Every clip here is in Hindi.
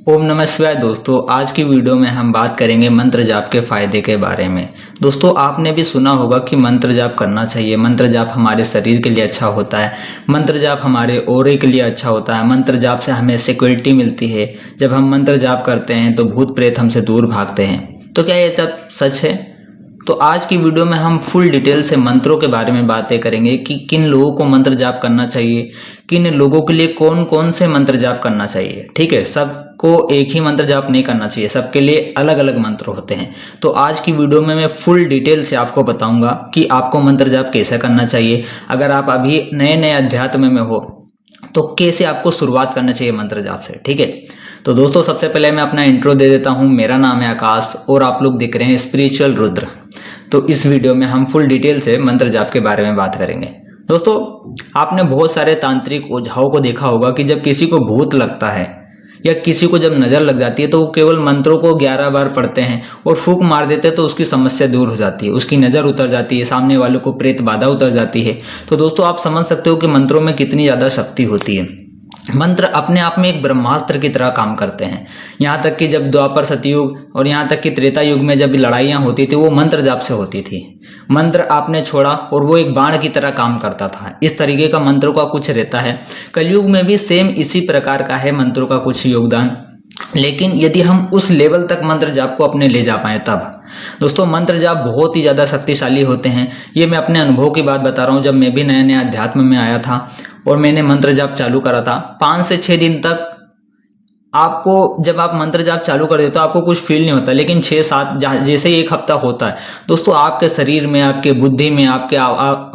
ओम नमः शिवाय दोस्तों। आज की वीडियो में हम बात करेंगे मंत्र जाप के फायदे के बारे में। दोस्तों आपने भी सुना होगा कि मंत्र जाप करना चाहिए। मंत्र जाप हमारे शरीर के लिए अच्छा होता है, मंत्र जाप हमारे ऑरे के लिए अच्छा होता है, मंत्र जाप से हमें सिक्योरिटी मिलती है। जब हम मंत्र जाप करते हैं तो भूत प्रेत हमसे दूर भागते हैं। तो क्या ये सब सच है? तो आज की वीडियो में हम फुल डिटेल से मंत्रों के बारे में बातें करेंगे कि किन लोगों को मंत्र जाप करना चाहिए, किन लोगों के लिए कौन कौन से मंत्र जाप करना चाहिए। ठीक है, सबको एक ही मंत्र जाप नहीं करना चाहिए, सबके लिए अलग अलग मंत्र होते हैं। तो आज की वीडियो में मैं फुल डिटेल से आपको बताऊंगा कि आपको मंत्र जाप कैसे करना चाहिए। अगर आप अभी नए नए अध्यात्म में हो तो कैसे आपको शुरुआत करना चाहिए मंत्र जाप से। ठीक है, तो दोस्तों सबसे पहले मैं अपना इंट्रो दे देता हूँ। मेरा नाम है आकाश और आप लोग देख रहे हैं स्पिरिचुअल रुद्र। तो इस वीडियो में हम फुल डिटेल से मंत्र जाप के बारे में बात करेंगे। दोस्तों आपने बहुत सारे तांत्रिक ओझाओं को देखा होगा कि जब किसी को भूत लगता है या किसी को जब नजर लग जाती है तो वो केवल मंत्रों को 11 बार पढ़ते हैं और फूंक मार देते हैं तो उसकी समस्या दूर हो जाती है, उसकी नजर उतर जाती है, सामने वालों को प्रेत बाधा उतर जाती है। तो दोस्तों आप समझ सकते हो कि मंत्रों में कितनी ज्यादा शक्ति होती है। मंत्र अपने आप में एक ब्रह्मास्त्र की तरह काम करते हैं। यहाँ तक कि जब द्वापर सतयुग और यहाँ तक कि त्रेता युग में जब लड़ाइयाँ होती थी वो मंत्र जाप से होती थी। मंत्र आपने छोड़ा और वो एक बाण की तरह काम करता था। इस तरीके का मंत्रों का कुछ रहता है। कलयुग में भी सेम इसी प्रकार का है मंत्रों का कुछ योगदान। लेकिन यदि हम उस लेवल तक मंत्र जाप को अपने ले जा पाए तब। दोस्तों मंत्र जाप बहुत ही ज़्यादा शक्तिशाली होते हैं। ये मैं अपने अनुभव की बात बता रहा हूँ। जब मैं भी नया नया अध्यात्म में आया था और मैंने मंत्र जाप चालू करा था, 5 से 6 दिन तक आपको जब आप मंत्र जाप चालू कर देते हो आपको कुछ फील नहीं होता। लेकिन 6-7 जैसे ही 1 हफ्ता होता है दोस्तों, आपके शरीर में, आपके बुद्धि में, आपके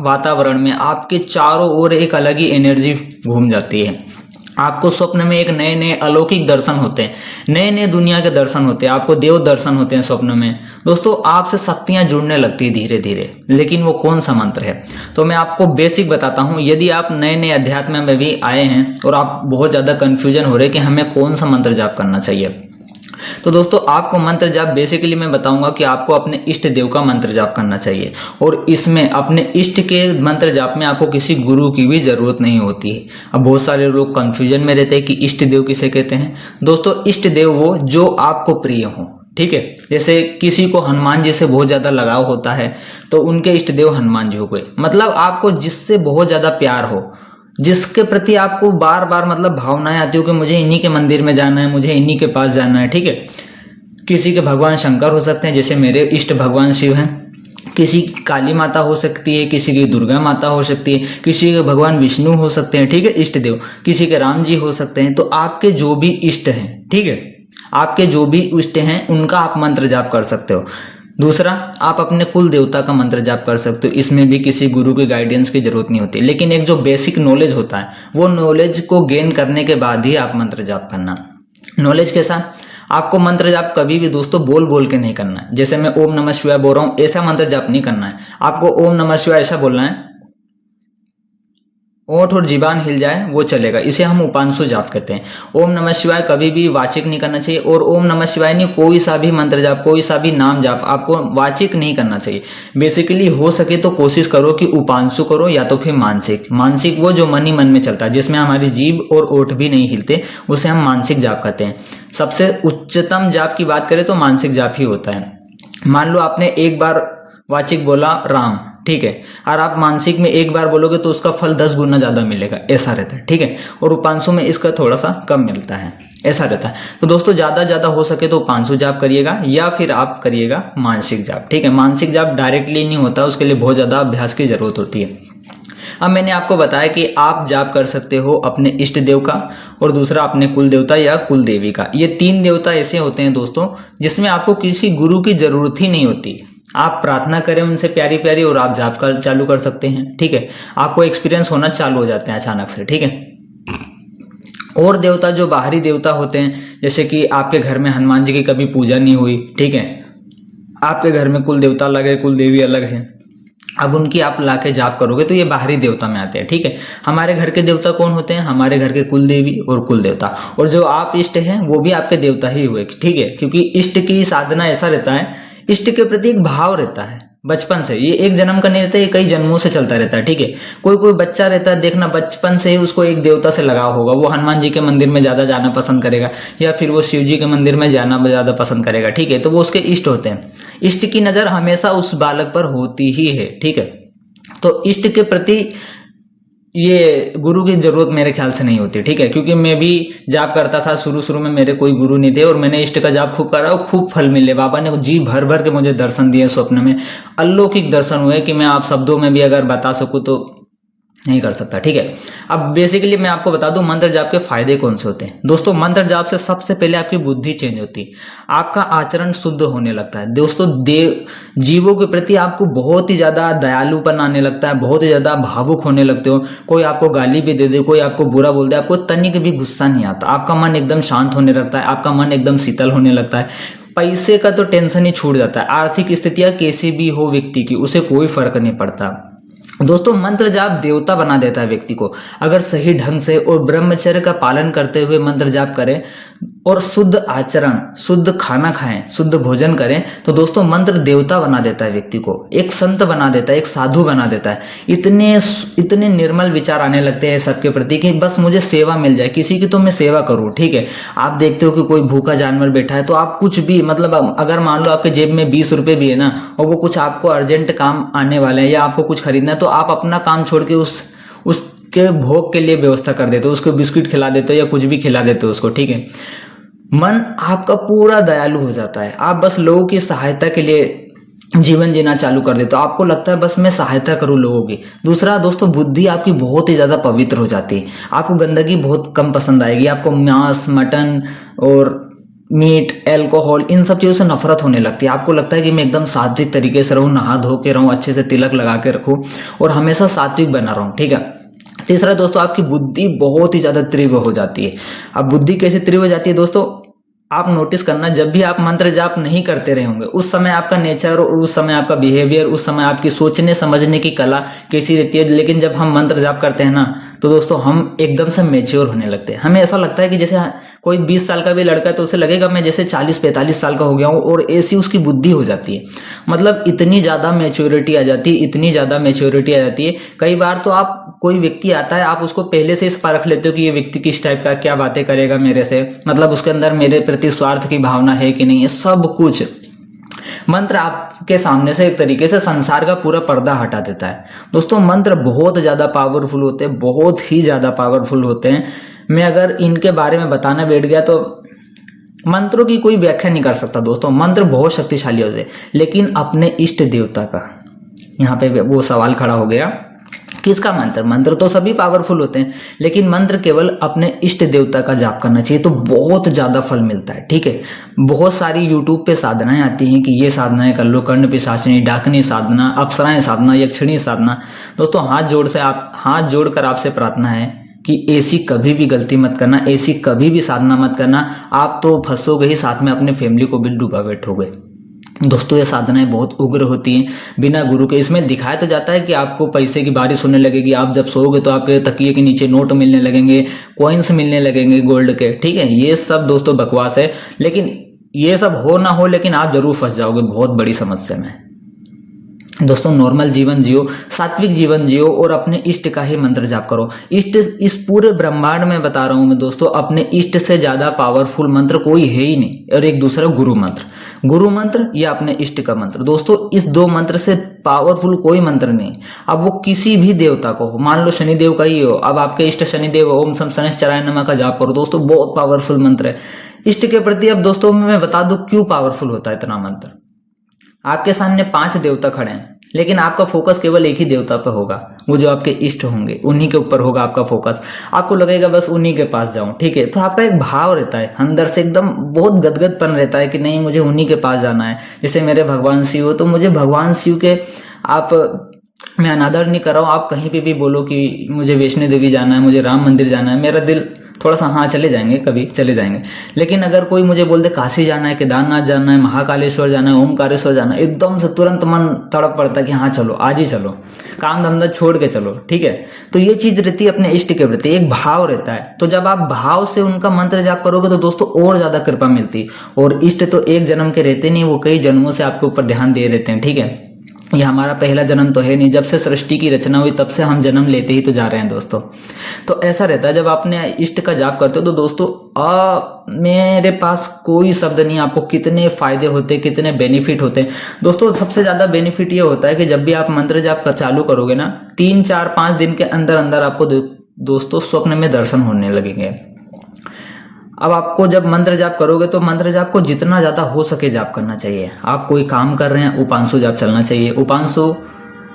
वातावरण में, आपके चारों ओर एक अलग ही एनर्जी घूम जाती है। आपको स्वप्न में एक नए नए अलौकिक दर्शन होते हैं, नए नए दुनिया के दर्शन होते हैं, आपको देव दर्शन होते हैं स्वप्न में। दोस्तों आपसे शक्तियां जुड़ने लगती है धीरे धीरे। लेकिन वो कौन सा मंत्र है तो मैं आपको बेसिक बताता हूं। यदि आप नए नए अध्यात्म में भी आए हैं और आप बहुत ज्यादा कंफ्यूजन हो रहे कि हमें कौन सा मंत्र जाप करना चाहिए, तो दोस्तों आपको मंत्र जाप बेसिकली मैं बताऊंगा कि आपको अपने इष्ट देव का मंत्र जाप करना चाहिए। और इसमें अपने इष्ट के मंत्र जाप में आपको किसी गुरु की भी जरूरत नहीं होती है। अब बहुत सारे लोग कंफ्यूजन में रहते हैं कि इष्ट देव किसे कहते हैं। दोस्तों इष्ट देव वो जो आपको प्रिय हो। ठीक है, जैसे किसी को हनुमान जी से बहुत ज्यादा लगाव होता है तो उनके इष्ट देव हनुमान जी हो गए। मतलब आपको जिससे बहुत ज्यादा प्यार हो, जिसके प्रति आपको बार बार मतलब भावनाएं आती हो कि मुझे इन्हीं के मंदिर में जाना है, मुझे इन्हीं के पास जाना है। ठीक है, किसी के भगवान शंकर हो सकते हैं, जैसे मेरे इष्ट भगवान शिव हैं। किसी की काली माता हो सकती है, किसी की दुर्गा माता हो सकती है, किसी के भगवान विष्णु हो सकते हैं। ठीक है, इष्ट देव किसी के राम जी हो सकते हैं। तो आपके जो भी इष्ट हैं, ठीक है, आपके जो भी इष्ट हैं उनका आप मंत्र जाप कर सकते हो। दूसरा, आप अपने कुल देवता का मंत्र जाप कर सकते हो। इसमें भी किसी गुरु के गाइडेंस की जरूरत नहीं होती। लेकिन एक जो बेसिक नॉलेज होता है वो नॉलेज को गेन करने के बाद ही आप मंत्र जाप करना। नॉलेज कैसा? आपको मंत्र जाप कभी भी दोस्तों बोल बोल के नहीं करना है। जैसे मैं ओम नमः शिवाय बोल रहा हूँ ऐसा मंत्र जाप नहीं करना है। आपको ओम नमः शिवाय ऐसा बोलना है, ओठ और जीबान हिल जाए वो चलेगा। इसे हम उपांशु जाप कहते हैं। ओम नमः शिवाय कभी भी वाचिक नहीं करना चाहिए। और ओम नमः शिवाय नहीं, कोई सा भी मंत्र जाप, कोई सा भी नाम जाप आपको वाचिक नहीं करना चाहिए। बेसिकली हो सके तो कोशिश करो कि उपांशु करो या तो फिर मानसिक। मानसिक वो जो मन ही मन में चलता है, जिसमें हमारी जीभ और ओठ भी नहीं हिलते, उसे हम मानसिक जाप कहते हैं। सबसे उच्चतम जाप की बात करें तो मानसिक जाप ही होता है। मान लो आपने एक बार वाचिक बोला राम, ठीक है, और आप मानसिक में एक बार बोलोगे तो उसका फल 10 गुना ज्यादा मिलेगा, ऐसा रहता है। ठीक है, और उपांशु में इसका थोड़ा सा कम मिलता है, ऐसा रहता है। तो दोस्तों ज्यादा हो सके तो उपांशु जाप करिएगा या फिर आप करिएगा मानसिक जाप। ठीक है, मानसिक जाप डायरेक्टली नहीं होता, उसके लिए बहुत ज्यादा अभ्यास की जरूरत होती है। अब मैंने आपको बताया कि आप जाप कर सकते हो अपने इष्ट देव का और दूसरा अपने कुल देवता या कुल देवी का। ये 3 देवता ऐसे होते हैं दोस्तों जिसमें आपको किसी गुरु की जरूरत ही नहीं होती। आप प्रार्थना करें उनसे प्यारी प्यारी और आप जाप कर चालू कर सकते हैं। ठीक है, आपको एक्सपीरियंस होना चालू हो जाते हैं अचानक से। ठीक है, और देवता जो बाहरी देवता होते हैं, जैसे कि आपके घर में हनुमान जी की कभी पूजा नहीं हुई, ठीक है, आपके घर में कुल देवता अलग है, कुल देवी अलग है, अब उनकी आप लाके जाप करोगे तो ये बाहरी देवता में आते हैं। ठीक है, हमारे घर के देवता कौन होते हैं? हमारे घर के कुल देवी और कुल देवता, और जो आप इष्ट हैं वो भी आपके देवता ही हुए। ठीक है, क्योंकि इष्ट की साधना ऐसा रहता है, इष्ट के प्रति एक भाव रहता है। बचपन से, ये एक जन्म का नहीं रहता, ये कई जन्मों से चलता रहता है, ठीक है। कोई कोई बच्चा रहता है, देखना बचपन से ही उसको एक देवता से लगाव होगा, वो हनुमान जी के मंदिर में ज्यादा जाना पसंद करेगा, या फिर वो शिव जी के मंदिर में जाना ज्यादा पसंद करेगा, ठीक है। तो वो उसके इष्ट होते हैं, इष्ट की नजर हमेशा उस बालक पर होती ही है, ठीक है। तो इष्ट के प्रति ये गुरु की जरूरत मेरे ख्याल से नहीं होती, ठीक है, क्योंकि मैं भी जाप करता था, शुरू शुरू में मेरे कोई गुरु नहीं थे, और मैंने इष्ट का जाप खूब करा और खूब फल मिले। बाबा ने जी भर भर के मुझे दर्शन दिए, स्वप्न में अलौकिक दर्शन हुए कि मैं आप शब्दों में भी अगर बता सकूं तो नहीं कर सकता, ठीक है। अब बेसिकली मैं आपको बता दूं मंत्र जाप के फायदे कौन से होते हैं। दोस्तों, मंत्र जाप से सबसे पहले आपकी बुद्धि चेंज होती है, आपका आचरण शुद्ध होने लगता है। दोस्तों, जीवों के प्रति आपको बहुत ही ज्यादा दयालुपन आने लगता है, बहुत ही ज्यादा भावुक होने लगते हो। कोई आपको गाली भी दे दे, कोई आपको बुरा बोल दे, आपको तनिक भी गुस्सा नहीं आता, आपका मन एकदम शांत होने लगता है, आपका मन एकदम शीतल होने लगता है। पैसे का तो टेंशन ही छूट जाता है। आर्थिक स्थितियां कैसी भी हो व्यक्ति की, उसे कोई फर्क नहीं पड़ता। दोस्तों, मंत्र जाप देवता बना देता है व्यक्ति को। अगर सही ढंग से और ब्रह्मचर्य का पालन करते हुए मंत्र जाप करें और शुद्ध आचरण, शुद्ध खाना खाएं, शुद्ध भोजन करें, तो दोस्तों मंत्र देवता बना देता है व्यक्ति को, एक संत बना देता है, एक साधु बना देता है। इतने निर्मल विचार आने लगते हैं सबके प्रति कि बस मुझे सेवा मिल जाए, किसी की तो मैं सेवा करूं, ठीक है। आप देखते हो कि कोई भूखा जानवर बैठा है, तो आप कुछ भी, मतलब अगर मान लो आपके जेब में 20 रुपए भी है ना, और वो कुछ आपको अर्जेंट काम आने वाले हैं या आपको कुछ खरीदना है, तो आप अपना काम छोड़ के उसके भोग के लिए व्यवस्था कर देते हो, उसको बिस्किट खिला देते हो या कुछ भी खिला देते हो उसको, ठीक है। मन आपका पूरा दयालु हो जाता है, आप बस लोगों की सहायता के लिए जीवन जीना चालू कर देते हो, आपको लगता है बस मैं सहायता करूं लोगों की। दूसरा दोस्तों, बुद्धि आपकी बहुत ही ज्यादा पवित्र हो जाती है, आपको गंदगी बहुत कम पसंद आएगी, आपको मांस, मटन और मीट, अल्कोहल, इन सब चीजों से नफरत होने लगती है। आपको लगता है कि मैं एकदम सात्विक तरीके से रहूं, नहा धो के रहूं, अच्छे से तिलक लगा के रखूं और हमेशा सात्विक बना रहूं, ठीक है। तीसरा दोस्तों, आपकी बुद्धि बहुत ही ज्यादा तीव्र हो जाती है। अब बुद्धि कैसे तीव्र हो जाती है दोस्तों, आप नोटिस करना, जब भी आप मंत्र जाप नहीं करते रहे होंगे, उस समय आपका नेचर और उस समय आपका बिहेवियर, उस समय आपकी सोचने समझने की कला कैसी रहती है। लेकिन जब हम मंत्र जाप करते हैं ना, तो दोस्तों हम एकदम से मेच्योर होने लगते हैं। हमें ऐसा लगता है कि जैसे कोई 20 साल का भी लड़का है तो उसे लगेगा मैं जैसे 40-45 साल का हो गया हूँ, और ऐसी उसकी बुद्धि हो जाती है। मतलब इतनी ज्यादा मेच्योरिटी आ जाती है, इतनी ज्यादा मेच्योरिटी आ जाती है। कई बार तो आप, कोई व्यक्ति आता है, आप उसको पहले से इस परख लेते हो कि ये व्यक्ति किस टाइप का, क्या बातें करेगा मेरे से, मतलब उसके अंदर मेरे प्रति स्वार्थ की भावना है कि नहीं है, सब कुछ मंत्र आपके सामने से एक तरीके से संसार का पूरा पर्दा हटा देता है। दोस्तों, मंत्र बहुत ज्यादा पावरफुल होते हैं, बहुत ही ज्यादा पावरफुल होते हैं। मैं अगर इनके बारे में बताना बैठ गया तो मंत्रों की कोई व्याख्या नहीं कर सकता। दोस्तों, मंत्र बहुत शक्तिशाली होते हैं, लेकिन अपने इष्ट देवता का, यहाँ पे वो सवाल खड़ा हो गया, किसका मंत्र? मंत्र तो सभी पावरफुल होते हैं, लेकिन मंत्र केवल अपने इष्ट देवता का जाप करना चाहिए, तो बहुत ज्यादा फल मिलता है, ठीक है। बहुत सारी यूट्यूब पे साधनाएं आती हैं कि ये साधनाएं कर लो, कर्ण पिशाचिनी, डाकनी साधना, अप्सराएं साधना, यक्षिणी साधना। दोस्तों, हाथ जोड़कर आपसे प्रार्थना है कि ऐसी कभी भी गलती मत करना, ऐसी कभी भी साधना मत करना, आप तो फंसोगे ही, साथ में अपने फैमिली को भी डूबा बैठोगे। दोस्तों, ये साधनाएं बहुत उग्र होती हैं बिना गुरु के। इसमें दिखाया तो जाता है कि आपको पैसे की बारिश होने लगेगी, आप जब सोओगे तो आपके तकिए के नीचे नोट मिलने लगेंगे, कॉइन्स मिलने लगेंगे गोल्ड के, ठीक है। ये सब दोस्तों बकवास है, लेकिन ये सब हो ना हो, लेकिन आप जरूर फंस जाओगे बहुत बड़ी समस्या में। दोस्तों, नॉर्मल जीवन जियो, सात्विक जीवन जियो और अपने इष्ट का ही मंत्र जाप करो। इष्ट, इस पूरे ब्रह्मांड में बता रहा हूं मैं दोस्तों, अपने इष्ट से ज्यादा पावरफुल मंत्र कोई है ही नहीं। और एक दूसरा गुरु मंत्र या अपने इष्ट का मंत्र। दोस्तों, इस दो मंत्र से पावरफुल कोई मंत्र नहीं। अब वो किसी भी देवता को हो, मान लो शनिदेव का ही हो, अब आपके इष्ट शनिदेव, ओम सम शनिश्चराय नमः का जाप करो। दोस्तों, बहुत पावरफुल मंत्र है इष्ट के प्रति। अब दोस्तों, मैं बता दूं क्यों पावरफुल होता है इतना मंत्र। आपके सामने 5 देवता खड़े हैं, लेकिन आपका फोकस केवल एक ही देवता पर होगा, वो जो आपके इष्ट होंगे, उन्हीं के ऊपर होगा आपका फोकस। आपको लगेगा बस उन्हीं के पास जाऊं, ठीक है। तो आपका एक भाव रहता है अंदर से, एकदम बहुत गदगदपन रहता है कि नहीं, मुझे उन्हीं के पास जाना है। जैसे मेरे भगवान शिव हो, तो मुझे भगवान शिव के, आप, मैं अनादर नहीं कर रहा हूं, आप कहीं पे भी बोलो कि मुझे वैष्णो देवी जाना है, मुझे राम मंदिर जाना है, मेरा दिल थोड़ा सा, हाँ चले जाएंगे, कभी चले जाएंगे। लेकिन अगर कोई मुझे बोल दे काशी जाना है, केदारनाथ जाना है, महाकालेश्वर जाना है, ओमकारेश्वर जाना है, एकदम से तुरंत मन तड़प पड़ता है कि हाँ चलो, आज ही चलो, काम धंधा छोड़ के चलो, ठीक है। तो ये चीज रहती है अपने इष्ट के प्रति, एक भाव रहता है। तो जब आप भाव से उनका मंत्र जाप करोगे तो दोस्तों और ज्यादा कृपा मिलती है। और इष्ट तो एक जन्म के रहते नहीं, वो कई जन्मों से आपके ऊपर ध्यान दे रहते हैं, ठीक है। ये हमारा पहला जन्म तो है नहीं, जब से सृष्टि की रचना हुई तब से हम जन्म लेते ही तो जा रहे हैं दोस्तों। तो ऐसा रहता है जब आपने इष्ट का जाप करते हो तो दोस्तों मेरे पास कोई शब्द नहीं, आपको कितने फायदे होते हैं, कितने बेनिफिट होते हैं दोस्तों। सबसे ज्यादा बेनिफिट ये होता है कि जब भी आप मंत्र जाप का चालू करोगे ना, 3 4 5 दिन के अंदर अंदर आपको दोस्तों स्वप्न में दर्शन होने लगेंगे। अब आपको जब मंत्र जाप करोगे तो मंत्र जाप को जितना ज्यादा हो सके जाप करना चाहिए। आप कोई काम कर रहे हैं, उपांशु जाप चलना चाहिए। उपांशु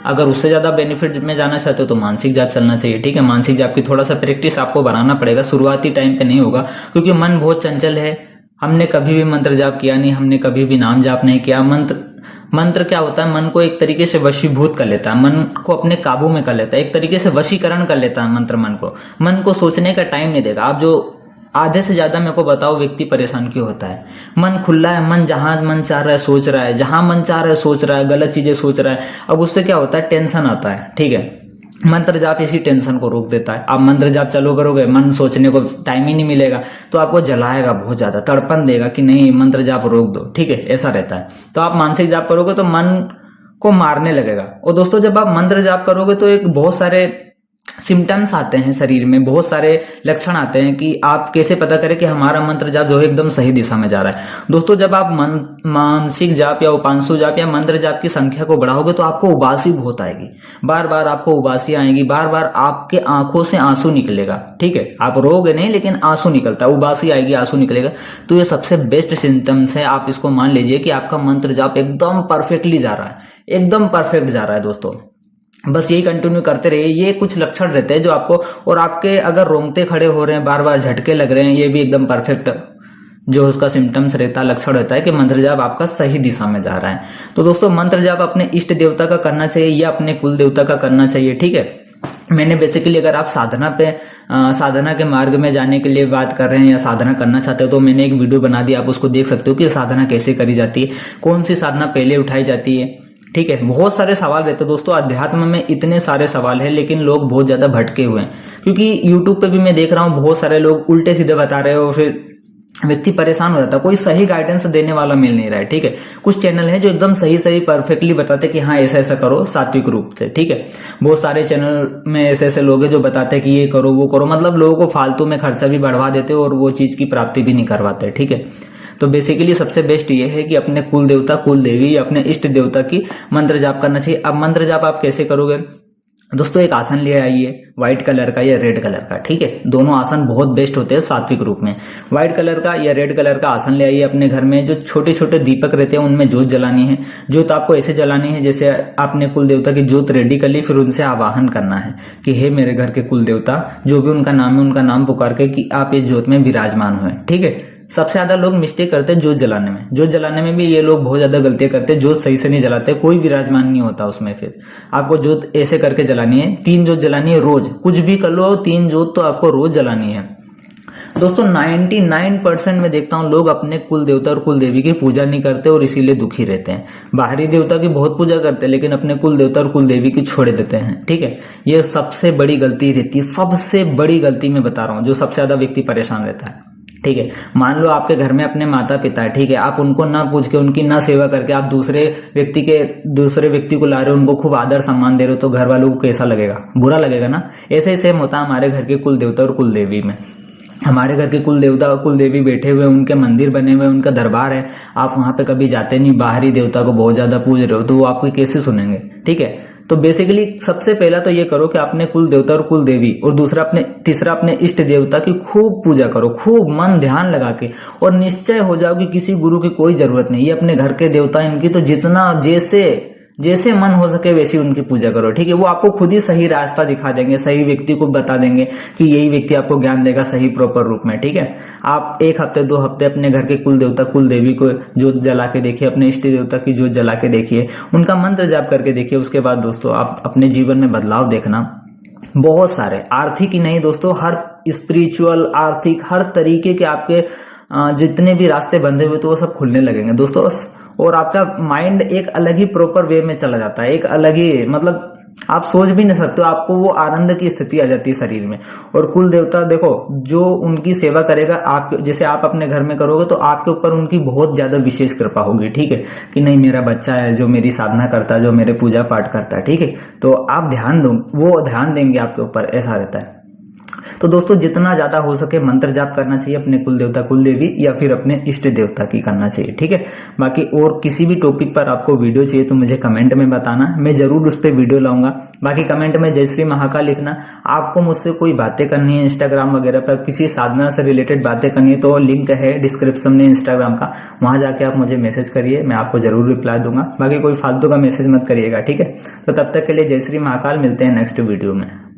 अगर उससे ज्यादा बेनिफिट में जाना चाहते हो तो मानसिक जाप चलना चाहिए, ठीक है। मानसिक जाप की थोड़ा सा प्रैक्टिस आपको बनाना पड़ेगा, शुरुआती टाइम पे नहीं होगा क्योंकि मन बहुत चंचल है। हमने कभी भी मंत्र जाप किया नहीं, हमने कभी भी नाम जाप नहीं किया। मंत्र क्या होता है, मन को एक तरीके से वशीभूत कर लेता है, मन को अपने काबू में कर लेता है, एक तरीके से वशीकरण कर लेता है मंत्र। मन को सोचने का टाइम नहीं देगा। आप जो आधे से ज्यादा मेरे को बताओ व्यक्ति परेशान क्यों होता है? मन खुला है, मन जहां मन चाह रहा है सोच रहा है, जहां मन चाह रहा है सोच रहा है, गलत चीजें सोच रहा है। अब उससे क्या होता है, टेंशन आता है, ठीक है। मंत्र जाप इसी टेंशन को रोक देता है। आप मंत्र जाप चालू करोगे, मन सोचने को टाइम ही नहीं मिलेगा तो आपको जलाएगा, बहुत ज्यादा तड़पन देगा कि नहीं मंत्र जाप रोक दो, ठीक है, ऐसा रहता है। तो आप मानसिक जाप करोगे तो मन को मारने लगेगा। और दोस्तों जब आप मंत्र जाप करोगे तो एक बहुत सारे सिम्टम्स आते हैं शरीर में, बहुत सारे लक्षण आते हैं कि आप कैसे पता करें कि हमारा मंत्र जाप जो है एकदम सही दिशा में जा रहा है। दोस्तों जब आप मानसिक जाप या उपांशु जाप या मंत्र जाप की संख्या को बढ़ाओगे तो आपको उबासी बहुत आएगी, बार बार आपको उबासी आएगी, बार बार आपके आंखों से आंसू निकलेगा, ठीक है। आप रोगे नहीं लेकिन आंसू निकलता है, उबासी आएगी, आंसू निकलेगा। तो ये सबसे बेस्ट सिम्टम्स है। आप इसको मान लीजिए कि आपका मंत्र जाप एकदम परफेक्टली जा रहा है, एकदम परफेक्ट जा रहा है दोस्तों। बस यही कंटिन्यू करते रहिए। ये कुछ लक्षण रहते हैं जो आपको, और आपके अगर रोंगटे खड़े हो रहे हैं, बार बार झटके लग रहे हैं, ये भी एकदम परफेक्ट जो उसका सिम्टम्स रहता है, लक्षण रहता है कि मंत्र जाप आपका सही दिशा में जा रहा है। तो दोस्तों मंत्र जाप अपने इष्ट देवता का करना चाहिए या अपने कुल देवता का करना चाहिए, ठीक है। मैंने बेसिकली अगर आप साधना के मार्ग में जाने के लिए बात कर रहे हैं या साधना करना चाहते हो तो मैंने एक वीडियो बना दी, आप उसको देख सकते हो कि साधना कैसे करी जाती है, कौन सी साधना पहले उठाई जाती है, ठीक है। बहुत सारे सवाल रहते हैं दोस्तों, अध्यात्म में इतने सारे सवाल हैं लेकिन लोग बहुत ज्यादा भटके हुए हैं। क्योंकि यूट्यूब पे भी मैं देख रहा हूँ बहुत सारे लोग उल्टे सीधे बता रहे हो, फिर व्यक्ति परेशान हो जाता है, कोई सही गाइडेंस देने वाला मिल नहीं रहा है, ठीक है। कुछ चैनल है जो एकदम सही सही परफेक्टली बताते हैं कि हाँ ऐसा ऐसा करो सात्विक रूप से, ठीक है। बहुत सारे चैनल में ऐसे ऐसे लोग हैं जो बताते हैं कि ये करो वो करो, मतलब लोगों को फालतू में खर्चा भी बढ़वा देते हो और वो चीज की प्राप्ति भी नहीं करवाते, ठीक है। तो बेसिकली सबसे बेस्ट ये है कि अपने कुल देवता कुल देवी अपने इष्ट देवता की मंत्र जाप करना चाहिए। अब मंत्र जाप आप कैसे करोगे दोस्तों, एक आसन ले आइए व्हाइट कलर का या रेड कलर का, ठीक है। दोनों आसन बहुत बेस्ट होते हैं सात्विक रूप में। व्हाइट कलर का या रेड कलर का आसन ले आइए। अपने घर में जो छोटे छोटे दीपक रहते हैं उनमें जोत जलानी है। जोत आपको ऐसे जलानी है जैसे आपने कुल देवता की जोत रेडी कर ली, फिर उनसे आवाहन करना है कि हे मेरे घर के कुल देवता, जो भी उनका नाम है उनका नाम पुकार के कि आप इस जोत में विराजमान हुए, ठीक है। सबसे ज्यादा लोग मिस्टेक करते हैं जोत जलाने में। जोत जलाने में भी ये लोग बहुत ज्यादा गलतियां करते हैं, जोत सही से नहीं जलाते, कोई विराजमान नहीं होता उसमें। फिर आपको जोत ऐसे करके जलानी है, 3 जोत जलानी है रोज, कुछ भी कर लो 3 जोत तो आपको रोज जलानी है दोस्तों। 99% में देखता हूँ लोग अपने कुल देवता और कुल देवी की पूजा नहीं करते और इसीलिए दुखी रहते हैं। बाहरी देवता की बहुत पूजा करते हैं लेकिन अपने कुल देवता और कुल देवी की छोड़ देते हैं, ठीक है। ये सबसे बड़ी गलती रहती है, सबसे बड़ी गलती मैं बता रहा हूँ, जो सबसे ज्यादा व्यक्ति परेशान रहता है, ठीक है। मान लो आपके घर में अपने माता पिता है, ठीक है, आप उनको ना पूछ के उनकी ना सेवा करके आप दूसरे व्यक्ति को ला रहे हो, उनको खूब आदर सम्मान दे रहे हो, तो घर वालों को कैसा लगेगा? बुरा लगेगा ना। ऐसे ही सेम होता है हमारे घर के कुल देवता और कुल देवी में। हमारे घर के कुल देवता और कुल देवी बैठे हुए, उनके मंदिर बने हुए, उनका दरबार है, आप वहां पे कभी जाते नहीं, बाहरी देवता को बहुत ज्यादा पूज रहे हो, तो वो आपको कैसे सुनेंगे, ठीक है। तो बेसिकली सबसे पहला तो ये करो कि अपने कुल देवता और कुल देवी, और तीसरा अपने इष्ट देवता की खूब पूजा करो, खूब मन ध्यान लगा के, और निश्चय हो जाओ कि किसी गुरु की कोई जरूरत नहीं। ये अपने घर के देवता, इनकी तो जितना जैसे मन हो सके वैसी उनकी पूजा करो, ठीक है। वो आपको खुद ही सही रास्ता दिखा देंगे, सही व्यक्ति को बता देंगे कि यही व्यक्ति आपको ज्ञान देगा सही प्रॉपर रूप में, ठीक है। आप 1 हफ्ते 2 हफ्ते अपने घर के कुल देवता कुल देवी को जोत जला के देखिए, अपने इष्ट देवता की जोत जला के देखिए, उनका मंत्र जाप करके देखिए। उसके बाद दोस्तों आप अपने जीवन में बदलाव देखना, बहुत सारे, आर्थिक ही नहीं दोस्तों, हर स्पिरिचुअल, आर्थिक, हर तरीके के आपके जितने भी रास्ते बंधे हुए तो वो सब खुलने लगेंगे दोस्तों। और आपका माइंड एक अलग ही प्रॉपर वे में चला जाता है, एक अलग ही, मतलब आप सोच भी नहीं सकते हो, आपको वो आनंद की स्थिति आ जाती है शरीर में। और कुल देवता देखो, जो उनकी सेवा करेगा, आप जैसे आप अपने घर में करोगे तो आपके ऊपर उनकी बहुत ज्यादा विशेष कृपा होगी, ठीक है, कि नहीं मेरा बच्चा है जो मेरी साधना करता है, जो मेरे पूजा पाठ करता है, ठीक है, तो आप ध्यान दो, वो ध्यान देंगे आपके ऊपर, ऐसा रहता है। तो दोस्तों जितना ज्यादा हो सके मंत्र जाप करना चाहिए अपने कुल देवता कुल देवी या फिर अपने इष्ट देवता की करना चाहिए, ठीक है। बाकी और किसी भी टॉपिक पर आपको वीडियो चाहिए तो मुझे कमेंट में बताना, मैं जरूर उस पर वीडियो लाऊंगा। बाकी कमेंट में जय श्री महाकाल लिखना। आपको मुझसे कोई बातें करनी है इंस्टाग्राम वगैरह पर, किसी साधना से रिलेटेड बातें करनी है तो लिंक है डिस्क्रिप्शन में इंस्टाग्राम का, वहां जाके आप मुझे मैसेज करिए, मैं आपको जरूर रिप्लाई दूंगा। बाकी कोई फालतू का मैसेज मत करिएगा, ठीक है। तो तब तक के लिए जय श्री महाकाल, मिलते हैं नेक्स्ट वीडियो में।